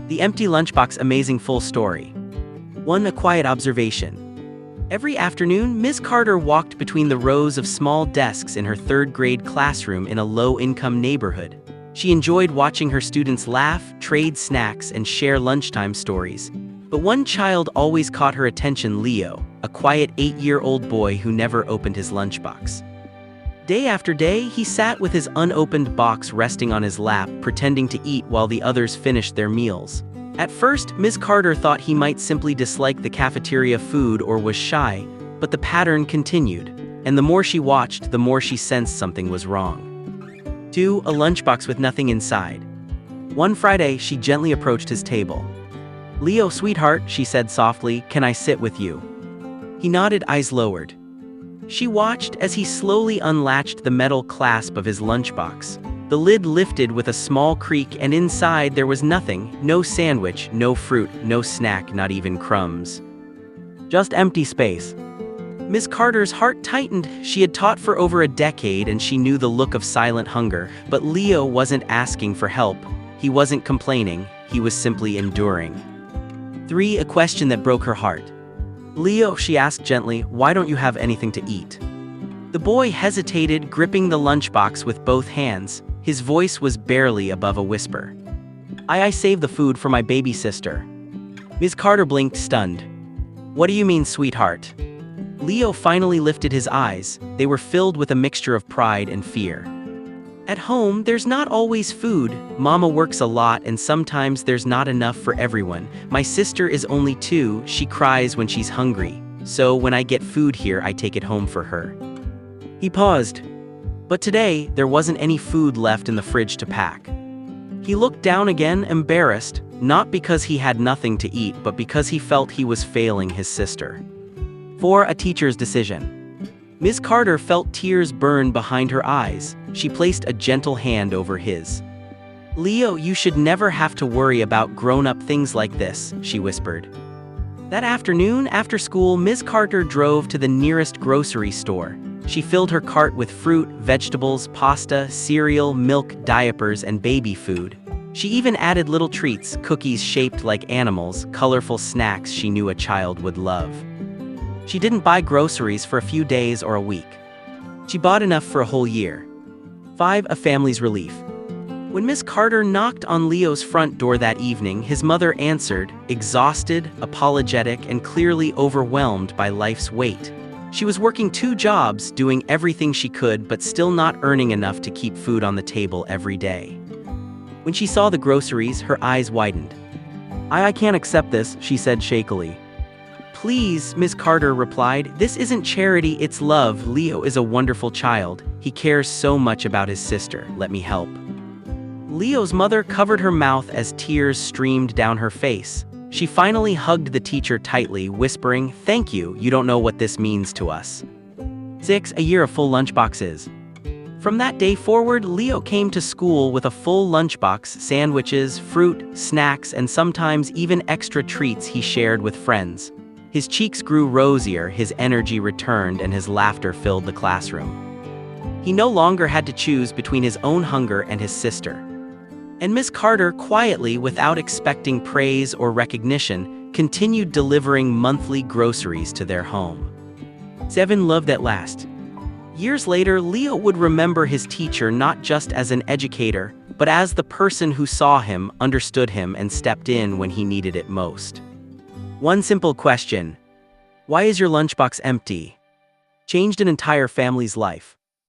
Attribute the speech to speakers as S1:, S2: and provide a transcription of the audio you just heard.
S1: The empty lunchbox amazing full story. 1. A quiet observation. Every afternoon, Ms. Carter walked between the rows of small desks in her third-grade classroom in a low-income neighborhood. She enjoyed watching her students laugh, trade snacks, and share lunchtime stories. But one child always caught her attention: Leo, a quiet 8-year-old boy who never opened his lunchbox. Day after day, he sat with his unopened box resting on his lap, pretending to eat while the others finished their meals. At first, Ms. Carter thought he might simply dislike the cafeteria food or was shy, but the pattern continued, and the more she watched, the more she sensed something was wrong. 2. A lunchbox with nothing inside. One Friday, she gently approached his table. "Leo, sweetheart," she said softly, "can I sit with you?" He nodded, eyes lowered. She watched as he slowly unlatched the metal clasp of his lunchbox. The lid lifted with a small creak, and inside there was nothing: no sandwich, no fruit, no snack, not even crumbs. Just empty space. Miss Carter's heart tightened. She had taught for over a decade and she knew the look of silent hunger. But Leo wasn't asking for help. He wasn't complaining. He was simply enduring. 3. A question that broke her heart. "Leo," she asked gently, "why don't you have anything to eat?" The boy hesitated, gripping the lunchbox with both hands. His voice was barely above a whisper. I saved the food for my baby sister." Ms. Carter blinked, stunned. "What do you mean, sweetheart?" Leo finally lifted his eyes. They were filled with a mixture of pride and fear. "At home, there's not always food. Mama works a lot and sometimes there's not enough for everyone. My sister is only 2, she cries when she's hungry. So when I get food here, I take it home for her." He paused. But today, there wasn't any food left in the fridge to pack. He looked down again, embarrassed, not because he had nothing to eat, but because he felt he was failing his sister. 4. A teacher's decision. Ms. Carter felt tears burn behind her eyes. She placed a gentle hand over his. "Leo, you should never have to worry about grown-up things like this," she whispered. That afternoon, after school, Ms. Carter drove to the nearest grocery store. She filled her cart with fruit, vegetables, pasta, cereal, milk, diapers, and baby food. She even added little treats: cookies shaped like animals, colorful snacks she knew a child would love. She didn't buy groceries for a few days or a week. She bought enough for a whole year. 5. A family's relief. When Miss Carter knocked on Leo's front door that evening, his mother answered, exhausted, apologetic, and clearly overwhelmed by life's weight. She was working 2 jobs, doing everything she could, but still not earning enough to keep food on the table every day. When she saw the groceries, her eyes widened. I can't accept this," she said shakily. "Please," Ms. Carter replied, "this isn't charity, it's love. Leo is a wonderful child. He cares so much about his sister. Let me help." Leo's mother covered her mouth as tears streamed down her face. She finally hugged the teacher tightly, whispering, "Thank you, you don't know what this means to us." 6. A year of full lunchboxes. From that day forward, Leo came to school with a full lunchbox: sandwiches, fruit, snacks, and sometimes even extra treats he shared with friends. His cheeks grew rosier, his energy returned, and his laughter filled the classroom. He no longer had to choose between his own hunger and his sister. And Miss Carter, quietly, without expecting praise or recognition, continued delivering monthly groceries to their home. 7. Love that lasts. Years later, Leo would remember his teacher not just as an educator, but as the person who saw him, understood him, and stepped in when he needed it most. One simple question: why is your lunchbox empty? Changed an entire family's life.